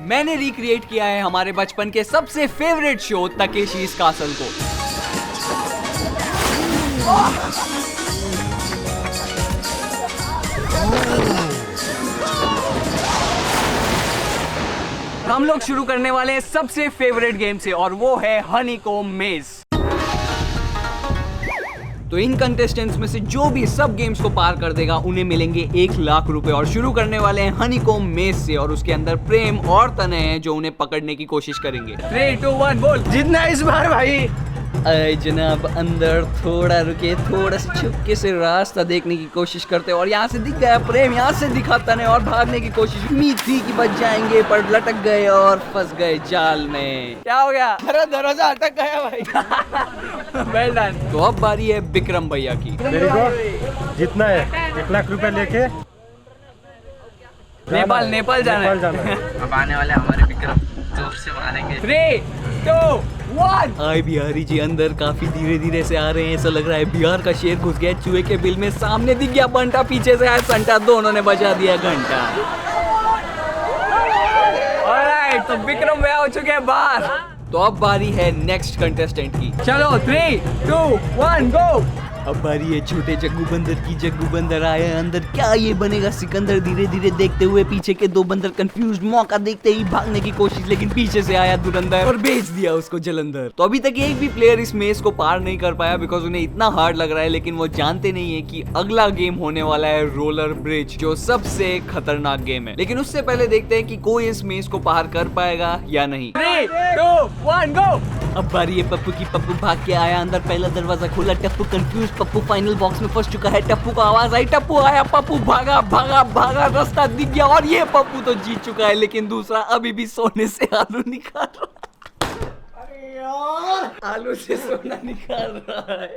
मैंने रिक्रिएट किया है हमारे बचपन के सबसे फेवरेट शो तकेशी's कासल को। हम लोग शुरू करने वाले हैं सबसे फेवरेट गेम से और वो है हनीकॉम्ब मेज। तो इन कंटेस्टेंट्स में से जो भी सब गेम्स को पार कर देगा उन्हें मिलेंगे 1 लाख रुपए। और शुरू करने वाले हैं हनीकॉम्ब मेज से और उसके अंदर प्रेम और तनय हैं जो उन्हें पकड़ने की कोशिश करेंगे। 3, 2, 1 बोल। जितना इस बार भाई। अरे जनाब अंदर थोड़ा रुके, थोड़ा सा छुपके से रास्ता देखने की कोशिश करते और यहाँ से दिख गया प्रेम, यहाँ से दिखा तनय और भागने की कोशिश। उम्मीद थी कि बच जाएंगे पर लटक गए और फंस गए जाल में। क्या हो गया? अरे दरवाजा अटक गया भाई। Well done. तो अब बारी है विक्रम भैया की। मेरे को जितना है 1 लाख रुपए लेके नेपाल जाना है। अब आने वाले हमारे विक्रम जोर से मारेंगे। 3, 2, 1। आए बिहारी जी अंदर काफी धीरे धीरे से आ रहे हैं। ऐसा लग रहा है बिहार का शेर घुस गया चूहे के बिल में। सामने दिख गया बंटा, पीछे से आया संटा, दोनों ने बजा दिया घंटा। ऑलराइट, तो विक्रम भैया हो चुके हैं बाहर। तो अब बारी है नेक्स्ट कंटेस्टेंट की। चलो 3, 2, 1 गो। अब बारी है छोटे जग्गू बंदर की। जग्गू बंदर आए अंदर, क्या ये बनेगा सिकंदर? धीरे धीरे देखते हुए पीछे के 2 बंदर कंफ्यूज, मौका देखते ही भागने की कोशिश, लेकिन पीछे से आया धुरंधर और भेज दिया उसको जलंधर। तो अभी तक एक भी प्लेयर इस मेज को पार नहीं कर पाया बिकॉज उन्हें इतना हार्ड लग रहा है, लेकिन वो जानते नहीं है कि अगला गेम होने वाला है रोलर ब्रिज, जो सबसे खतरनाक गेम है। लेकिन उससे पहले देखते हैं कि कोई इस मेज को पार कर पाएगा या नहीं। 3, 2, 1 गो। अब बारी है पप्पू की। पप्पू भाग के आया अंदर, पहला दरवाजा खोला, Tappu confuse, Pappu final box में फंस चुका है। टप्पू को आवाज आई, टप्पू आया, पप्पू भागा भागा भागा, रास्ता दिख गया और ये पप्पू तो जीत चुका है, लेकिन दूसरा अभी भी सोने से आलू निकाल रहा है। आलू से सोना निकाल रहा है।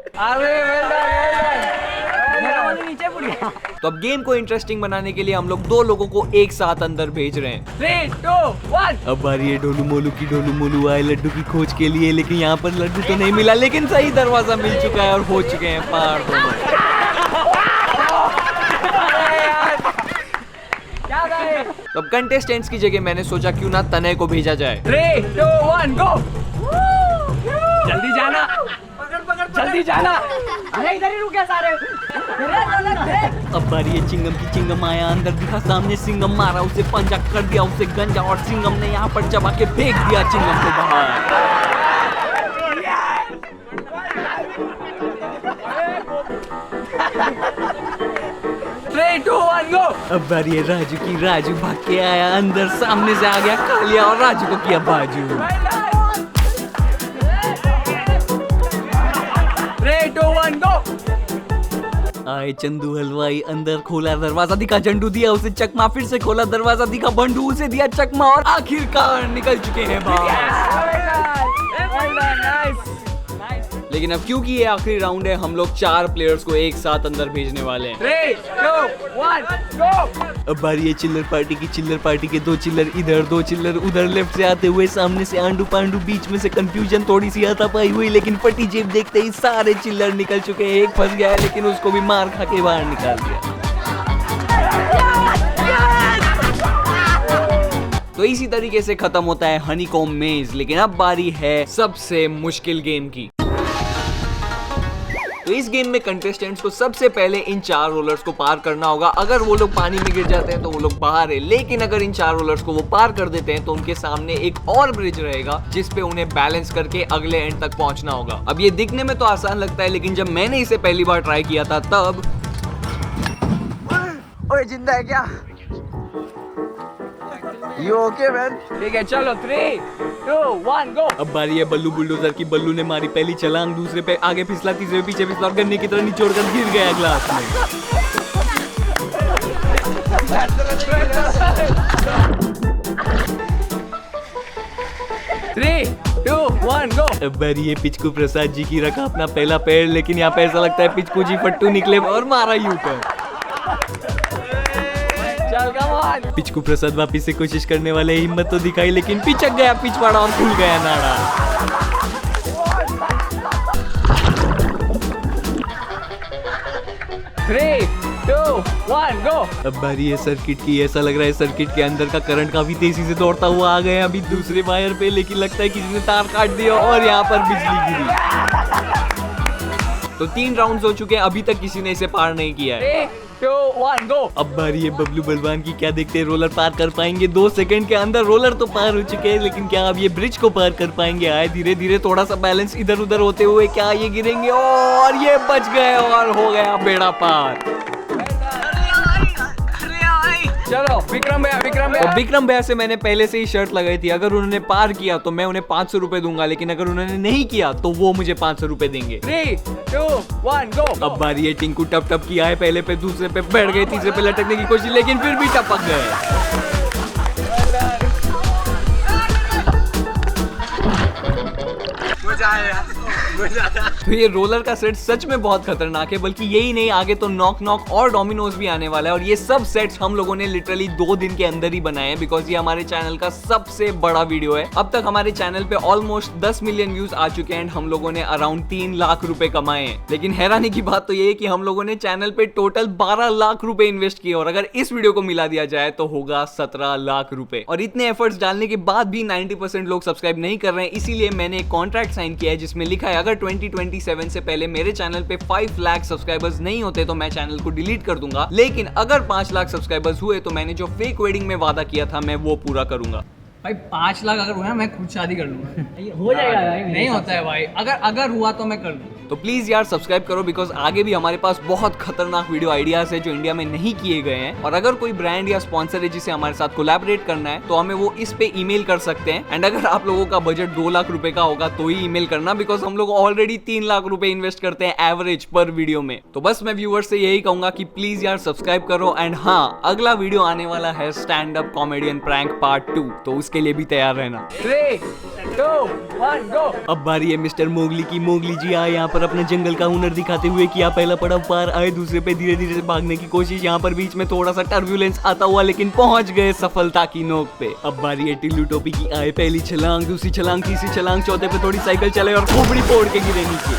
नीचे पड़ गया। तो अब गेम को इंटरेस्टिंग बनाने के लिए हम लोग 2 लोगों को एक साथ अंदर भेज रहे हैं। 3, 2, 1। अब बारी है डोलू मोलू की। डोलू मोलू आए लड्डू की खोज के लिए, लेकिन यहाँ पर लड्डू तो नहीं मिला, लेकिन सही दरवाजा मिल चुका है और हो चुके हैं पार दोनों। अब कंटेस्टेंट्स की जगह मैंने सोचा क्यों ना तनय को भेजा जाए। 3, 2, 1 गो। जल्दी जाना, जल्दी जाना। अरे इधर ही रुके सारे। अब बारी है चिंगम की। चिंगम आया अंदर, दिखा सामने सिंगम, मारा उसे पंजा, कर दिया उसे गंजा और सिंगम ने यहाँ पर चबा के फेंक दिया चिंगम को बाहर। 3, 2, 1 गो। अब बारी है राजू की। राजू भाग के आया अंदर, सामने से आ गया कालिया और राजू को किया बाजू। 3, 2, 1 गो। आए चंदू हलवाई अंदर, खोला दरवाजा, दिखा झंडू, दिया उसे चकमा, फिर से खोला दरवाजा, दिखा बंडू, उसे दिया चकमा और आखिरकार निकल चुके हैं बाहर। लेकिन अब क्योंकि ये आखिरी राउंड है, हम लोग 4 प्लेयर्स को एक साथ अंदर भेजने वाले हैं। 3, 2, 1 गो। अब बारी है चिल्लर पार्टी की। चिल्लर पार्टी के 2 चिल्लर इधर, 2 चिल्लर उधर, लेफ्ट से आते हुए सामने से आंडू पांडू, बीच में से कंफ्यूजन थोड़ी सी हाथापाई हुई, लेकिन फटी जेब देखते ही सारे चिल्लर निकल चुके हैं। एक फंस गया है, लेकिन उसको भी मार खा के बाहर निकाल दिया। तो इसी तरीके से खत्म होता है हनीकॉम्ब मेज। लेकिन अब बारी है सबसे मुश्किल गेम की। तो इस गेम में कंटेस्टेंट्स को सबसे पहले इन 4 रोलर्स को पार करना होगा। अगर वो लोग पानी में गिर जाते हैं तो वो लोग बाहर है, लेकिन अगर इन 4 रोलर्स को वो पार कर देते हैं तो उनके सामने एक और ब्रिज रहेगा जिस पे उन्हें बैलेंस करके अगले एंड तक पहुंचना होगा। अब ये दिखने में तो आसान लगता है, लेकिन जब मैंने इसे पहली बार ट्राई किया था तब। ओए जिंदा है क्या? You okay man? ठीक है चलो 3, 2, 1 गो। अब बारी है बल्लू बुलडोजर की। बल्लू ने मारी पहली छलांग, दूसरे पे आगे फिसला, तीसरे पे पीछे फिसला और गन्ने की तरह निचोड़ कर गिर गया ग्लास में। 3, 2, 1 गो। अब बारी है पिचकू प्रसाद जी की। रखा अपना पहला पैर, लेकिन यहाँ पे ऐसा लगता है पिचकू जी फट्टू निकले और मारा यूं कर। पिचकू प्रसाद वापिस से कोशिश करने वाले, हिम्मत तो दिखाई, लेकिन पिचक गया पिछवाड़ा और खुल गया नाड़ा। 3, 2 1 गो। अब बारी है सर्किट की। ऐसा लग रहा है सर्किट के अंदर का करंट काफी तेजी से दौड़ता हुआ आ गया अभी दूसरे वायर पे, लेकिन लगता है किसी ने तार काट दिया और यहाँ पर बिजली गिरी। तो 3 राउंड्स हो चुके हैं, अभी तक किसी ने इसे पार नहीं किया है। 3 2 1 गो। अब बारी है बबलू बलवान की। क्या देखते हैं रोलर पार कर पाएंगे? 2 सेकंड के अंदर रोलर तो पार हो चुके हैं, लेकिन क्या अब ये ब्रिज को पार कर पाएंगे? आए धीरे धीरे थोड़ा सा बैलेंस इधर उधर होते हुए क्या ये गिरेंगे? और ये बच गए और हो गया बेड़ा पार। चलो विक्रम भैया। और विक्रम भैया से मैंने पहले से ही शर्त लगाई थी, अगर उन्होंने पार किया तो मैं उन्हें 500 रुपए दूंगा, लेकिन अगर उन्होंने नहीं किया तो वो मुझे 500 रुपए देंगे। 3 2 1 गो। अब बारी है टिंकू टप टप की। आए पहले पे, दूसरे पे बैठ गए, तीसरे पे लटकने की कोशिश, लेकिन फिर भी टपक गए। तो ये रोलर का सेट सच में बहुत खतरनाक है, बल्कि यही नहीं, आगे तो नॉक नॉक और डोमिनोज भी आने वाला है। और ये सब सेट्स हम लोगों ने लिटरली 2 दिन के अंदर ही बनाए हैं, बिकॉज ये हमारे चैनल का सबसे बड़ा वीडियो है। अब तक हमारे चैनल पे ऑलमोस्ट 10 मिलियन व्यूज आ चुके हैं एंड हम लोगों ने अराउंड 3 लाख रुपए कमाए हैं। लेकिन हैरानी की बात तो ये है कि हम लोगों ने चैनल पे टोटल 12 लाख रुपए इन्वेस्ट किए, और अगर इस वीडियो को मिला दिया जाए तो होगा 17 लाख रुपए। और इतने एफर्ट्स डालने के बाद भी 90% लोग सब्सक्राइब नहीं कर रहे हैं, इसीलिए मैंने एक कॉन्ट्रैक्ट साइन किया है जिसमें लिखा है अगर 2027 से पहले मेरे चैनल पे 5 लाख सब्सक्राइबर्स नहीं होते तो मैं चैनल को डिलीट कर दूंगा, लेकिन अगर 5 लाख सब्सक्राइबर्स हुए तो मैंने जो फेक वेडिंग में वादा किया था मैं वो पूरा करूंगा। भाई 5 लाख अगर हुआ ना मैं खुद शादी कर लूंगा। हो जाएगा भाई, नहीं होता है भाई, अगर हुआ तो मैं कर लूंगा। तो प्लीज यार सब्सक्राइब करो, बिकॉज आगे भी हमारे पास बहुत खतरनाक वीडियो आइडियाज है जो इंडिया में नहीं किए गए हैं। और अगर कोई ब्रांड या स्पॉन्सर है जिसे हमारे साथ कोलैबोरेट करना है तो हमें वो इस पे ईमेल कर सकते हैं। एंड अगर आप लोगों का बजट 2 लाख रुपए का होगा तो ही ईमेल करना, बिकॉज हम लोग ऑलरेडी 3 लाख रुपए इन्वेस्ट करते हैं एवरेज पर वीडियो में। तो बस मैं व्यूअर्स से यही कहूंगा कि प्लीज यार सब्सक्राइब करो। एंड हाँ, अगला वीडियो आने वाला है stand up comedian prank part 2, तो उसके लिए भी तैयार रहना। 3 2 1 गो। अब बारी है मिस्टर मोगली की। मोगली जी आए यहाँ पर अपना जंगल का हुनर दिखाते हुए, किया पहला पड़ाव पार, आए दूसरे पे धीरे धीरे से भागने की कोशिश, यहाँ पर बीच में थोड़ा सा टर्ब्यूलेंस आता हुआ, लेकिन पहुंच गए सफलता की नोक पे। अब बारी है टिल्लू टोपी की। आए पहली छलांग, दूसरी छलांग, तीसरी छलांग, चौथे पे थोड़ी साइकिल चले और खोपड़ी फोड़ के गिरे नीचे।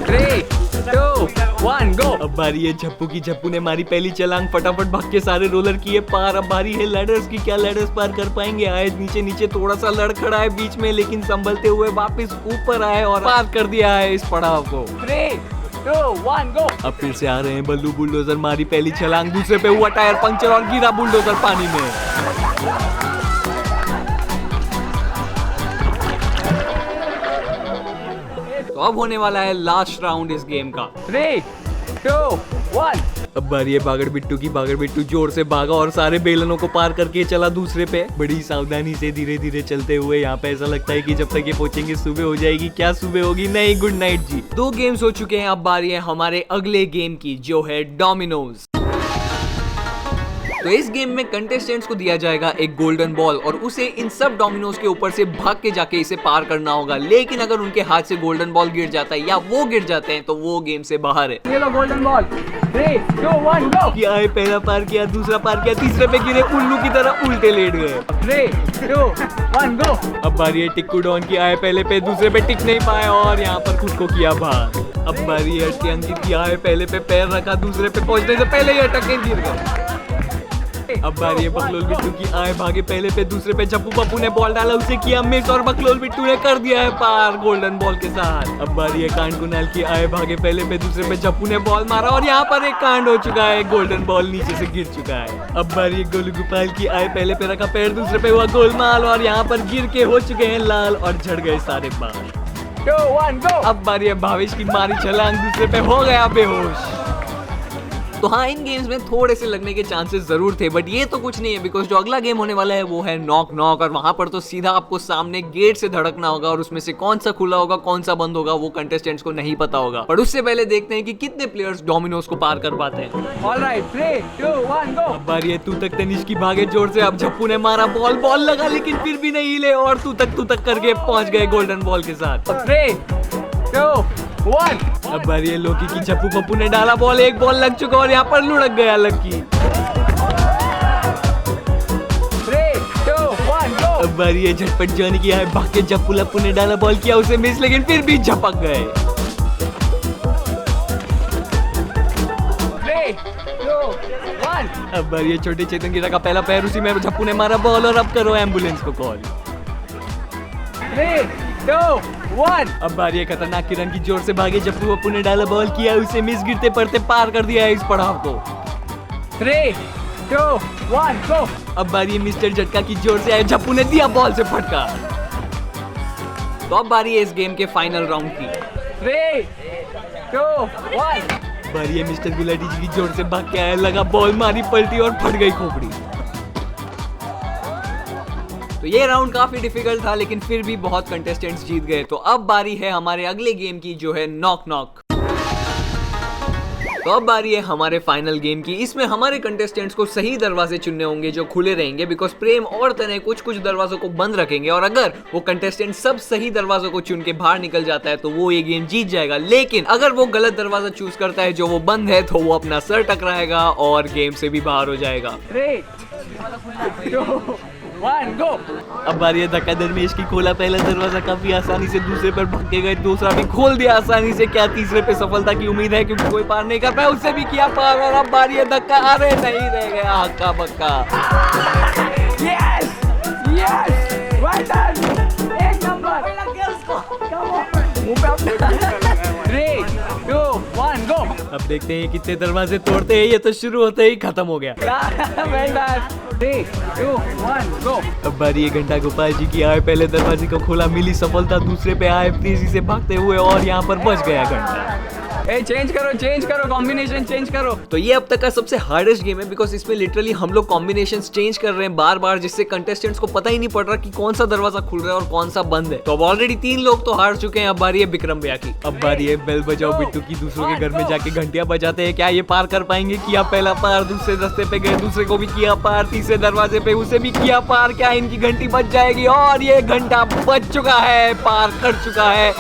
3 2 1 गो। अब बारी है झप्पू की। झप्पू ने मारी पहली छलांग, फटाफट भाग के सारे रोलर किए पार। अब बारी है लैडर्स की। क्या लैडर्स पार कर पाएंगे? आए नीचे नीचे थोड़ा सा लड़ खड़ा है बीच में, लेकिन संभलते हुए वापस ऊपर आए और पार कर दिया है इस पड़ाव को। 3 2 1 गो। अब फिर से आ रहे हैं बल्लू। बुलडोजर मारी पहली छलांग, दूसरे पे हुआ टायर पंक्चर और गिरा बुलडोजर पानी में। तो अब होने वाला है लास्ट राउंड इस गेम का। 3 2 1। अब बारी है बागड़ बिट्टू की। बागड़ बिट्टू जोर से भागा और सारे बेलनों को पार करके चला दूसरे पे, बड़ी सावधानी से धीरे धीरे चलते हुए। यहाँ पे ऐसा लगता है कि जब तक ये पहुंचेंगे सुबह हो जाएगी। क्या सुबह होगी? नहीं, गुड नाइट जी। 2 गेम्स हो चुके हैं, अब बारी है हमारे अगले गेम की जो है डोमिनोज। तो इस गेम में कंटेस्टेंट्स को दिया जाएगा एक गोल्डन बॉल और उसे इन सब डोमिनोज के ऊपर से भाग के जाके इसे पार करना होगा। लेकिन अगर उनके हाथ से गोल्डन बॉल गिर जाता है या वो गिर जाते हैं तो वो गेम से बाहर है। ये लो गोल्डन बॉल। 3 2 1 गो। क्या है, पहला पार किया, दूसरा पार किया, तीसरे पे गिरे उल्लू की तरह उल्टे लेट गए। 3 2 1 गो। अब बारी है टिक्कू डॉन की। आए पहले पे, दूसरे पे टिक नहीं पाए और यहाँ पर खुद को किया बाहर। अब बारी है अटके अंकित की। आए पहले पे पैर रखा, दूसरे पे पहुंचने से पहले ही अटक के गिर गए। अब बारी है बकलोल बिट्टू की। आए भागे पहले पे, दूसरे पे झप्पू पप्पू ने बॉल डाला, उसे किया मिस और बकलोल बिट्टू ने कर दिया है पार गोल्डन बॉल के साथ। अब बारी है कांड कुनाल की। आए भागे पहले पे, दूसरे पे झप्पू ने बॉल मारा और यहाँ पर एक कांड हो चुका है, गोल्डन बॉल नीचे से गिर चुका है। अब बारी है गोलू गोपाल की। आए पहले पे रखा पैर, दूसरे पे हुआ गोलमाल और यहाँ पर गिर के हो चुके हैं लाल और झड़ गए सारे बाल। 2 1 गो। अब बारी है भावेश की। मारी छलांग, दूसरे पे हो गया बेहोश। तो हाँ, इन गेम्स में थोड़े से लगने के चांसेस जरूर थे, बट ये तो कुछ नहीं है, बिकॉज जो अगला गेम होने वाला है वो है नॉक नॉक। और वहां पर तो सीधा आपको सामने गेट से धड़कना होगा और उसमें से कौन सा खुला होगा कौन सा बंद होगा वो कंटेस्टेंट्स को नहीं पता होगा। पर उससे पहले देखते हैं कि कितने प्लेयर्स डोमिनोज को पार कर पाते हैं। ऑलराइट, 3 2 1 गो। अब बारी है तू तक तनिष की। भागे जोर से। अब झप्पू ने मारा, बॉल लगा लेकिन फिर भी नहीं हिले और तू तक करके पहुंच गए गोल्डन बॉल के साथ। 3 2 1। अब बारी है लोकी की। झप्पू पप्पू ने डाला बॉल, एक बॉल लग चुका और यहाँ पर लुढ़क गया लकी। 3 2 1 गो। अब बारी है झटपट जाने की। है भाग के जप्पू लप्पू ने डाला बॉल, किया उसे मिस, लेकिन फिर भी झपक गए। 3, 2, 1। अब बारी है छोटे चेतन की रखा पहला पैर, उसी में झप्पू ने मारा बॉल और अब करो एम्बुलेंस को कॉल। 3, 2, 1। अब बारी है खतरनाक किरण की, जोर से भागे जप्पू वप्पू ने डाला बॉल, किया उसे मिस, गिरते पड़ते पार कर दिया है इस पड़ाव को। 3, 2, 1 गो। अब बारी है मिस्टर झटका की, जोर से आए जप्पू ने दिया बॉल से फटका। तो अब बारी है इस गेम के फाइनल राउंड की। 3, 2, 1। बारी है मिस्टर गुलाटी जी की, जोर से भाग के आया, लगा बॉल, मारी पलटी और फट गई खोपड़ी। तो ये राउंड काफी डिफिकल्ट था, लेकिन फिर भी बहुत कंटेस्टेंट्स जीत गए। तो अब बारी है हमारे अगले गेम की, जो है नॉक नॉक। तो अब बारी है हमारे फाइनल गेम की। इसमें हमारे कंटेस्टेंट्स को सही दरवाजे चुनने होंगे जो खुले रहेंगे, बिकॉज प्रेम और तने कुछ कुछ दरवाजों को बंद रखेंगे, और अगर वो कंटेस्टेंट सब सही दरवाजों को चुन के बाहर निकल जाता है तो वो ये गेम जीत जाएगा। लेकिन अगर वो गलत दरवाजा चूज करता है जो वो बंद है, तो वो अपना सर टकराएगा और गेम से भी बाहर हो जाएगा। 3, 2, 1 गो। अब बारी है धक्का दरमेश की, खोला पहला दरवाजा काफी आसानी से, दूसरे पर भटके गए, दूसरा भी खोल दिया आसानी से। क्या तीसरे पे सफलता की उम्मीद है, क्योंकि कोई पार नहीं कर पाया, उससे भी किया पार। और अब बारी है धक्का, अरे नहीं रह गया हक्का बक्का। यस यस, वेल डन, एक नंबर। 3, 2, 1 गो। अब देखते हैं कितने दरवाजे तोड़ते हैं। ये तो शुरू होते ही खत्म हो गया। Well done. 3, 2, 1 गो। अब बारी है घंटा गोपाल जी की, आए पहले दरवाजे को खोला, मिली सफलता, दूसरे पे आए तेजी से भागते हुए और यहाँ पर बच गया घंटा। चेंज करो कॉम्बिनेशन चेंज करो। तो ये अब तक का सबसे हार्डेस्ट गेम है, बिकॉज इसमें लिटरली हम लोग कॉम्बिनेशंस चेंज कर रहे हैं बार बार, जिससे कंटेस्टेंट्स को पता ही नहीं पड़ रहा कि कौन सा दरवाजा खुल रहा है और कौन सा बंद है। तो अब ऑलरेडी 3 लोग तो हार चुके हैं। अब बारी है विक्रम भैया की। अब बारी है बेल बजाओ बिट्टू की, दूसरों के घर में जाके घंटियां बजाते हैं। क्या ये पार कर पाएंगे? किया पहला पार, दूसरे रास्ते पे गए, दूसरे को भी किया पार, तीसरे दरवाजे पे उसे भी किया पार। क्या इनकी घंटी बज जाएगी? और ये घंटा बज चुका है, पार कर चुका है।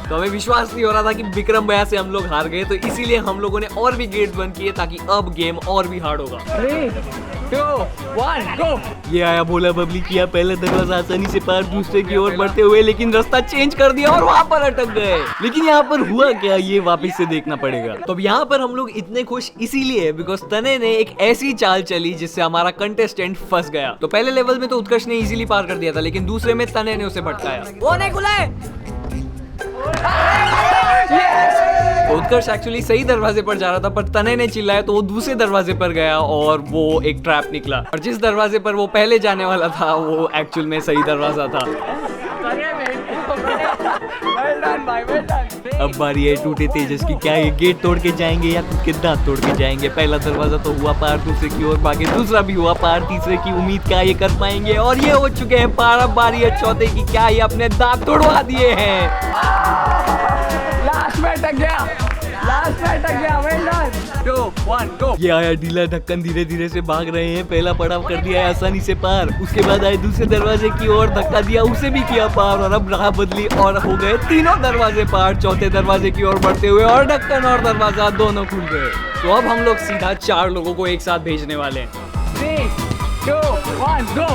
तो हमें विश्वास नहीं हो रहा था कि विक्रम भैया से हम लोग हार गए, तो इसीलिए हम लोगों ने और भी गेट्स बंद किए ताकि अब गेम और भी हार्ड होगा। 3, 2, 1 गो। ये आया भोला बबली, किया पहले दरवाजा आसानी से पार, दूसरे की ओर बढ़ते हुए, लेकिन रास्ता चेंज कर दिया और वहाँ पर अटक गए। लेकिन यहाँ पर हुआ क्या, ये वापस से देखना पड़ेगा। तो अब यहाँ पर हम लोग इतने खुश इसीलिए है बिकॉज तने ने एक ऐसी चाल चली जिससे हमारा कंटेस्टेंट फंस गया। तो पहले लेवल में तो उत्कर्ष ने इजीली पार कर दिया था, लेकिन दूसरे में तने ने उसे भटकाया। वो नहीं खुला है। तो उत्कर्ष एक्चुअली सही दरवाजे पर जा रहा था, पर तने ने चिल्लाया तो वो दूसरे दरवाजे पर गया और वो एक ट्रैप निकला। और जिस दरवाजे पर वो पहले जाने वाला था वो एक्चुअल में सही दरवाजा था। अब बारी है टूटे तेजस की। क्या ये गेट तोड़ के जाएंगे या खुद के दांत तोड़ के जाएंगे? पहला दरवाजा तो हुआ पार, दूसरे की ओर भागे, दूसरा भी हुआ पार, तीसरे की उम्मीद क्या ये कर पाएंगे? और ये हो चुके हैं पार। अब बारी है चौथे की। क्या ये अपने दांत तोड़वा दिए हैं? लास्ट में अटक गया। Well done. 2, 1 गो। ये आया ढीला ढक्कन, धीरे धीरे से भाग रहे हैं। पहला पड़ाव कर दिया है आसानी से पार, उसके बाद आए दूसरे दरवाजे की ओर, धक्का दिया, उसे भी किया पार। और अब राह बदली और हो गए तीनों दरवाजे पार। चौथे दरवाजे की ओर बढ़ते हुए और ढक्कन और दरवाजा दोनों खुल गए। तो अब हम लोग सीधा 4 लोगों को एक साथ भेजने वाले हैं। 3, 2, 1 गो।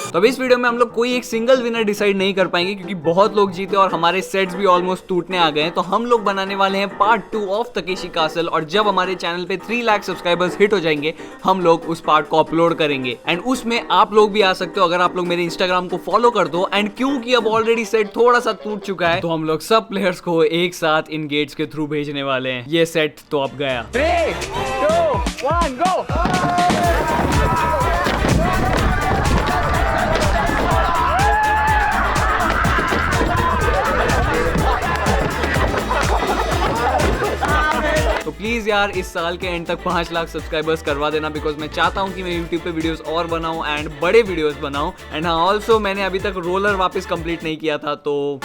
तो अब इस वीडियो में हम लोग कोई एक सिंगल विनर डिसाइड नहीं कर पाएंगे क्योंकि बहुत लोग जीते और हमारे सेट्स भी ऑलमोस्ट टूटने आ गए हैं। तो हम लोग बनाने वाले हैं पार्ट 2 ऑफ तकेशी कासल, और जब हमारे चैनल पे 3 लाख सब्सक्राइबर्स हिट हो जाएंगे हम लोग उस पार्ट को अपलोड करेंगे। एंड उसमें आप लोग भी आ सकते हो अगर आप लोग मेरे इंस्टाग्राम को फॉलो कर दो। एंड क्योंकि अब ऑलरेडी सेट थोड़ा सा टूट चुका है तो हम लोग सब प्लेयर्स को एक साथ इन गेट्स के थ्रू भेजने वाले हैं। ये सेट तो अब गया। 3, 2, 1 गो। तो प्लीज यार इस साल के एंड तक 5 लाख सब्सक्राइबर्स करवा देना, बिकॉज मैं चाहता हूँ कि मैं यूट्यूब पे वीडियोस और बनाऊं एंड बड़े वीडियोस बनाऊं। एंड हाँ ऑल्सो मैंने अभी तक रोलर वापस कंप्लीट नहीं किया था, तो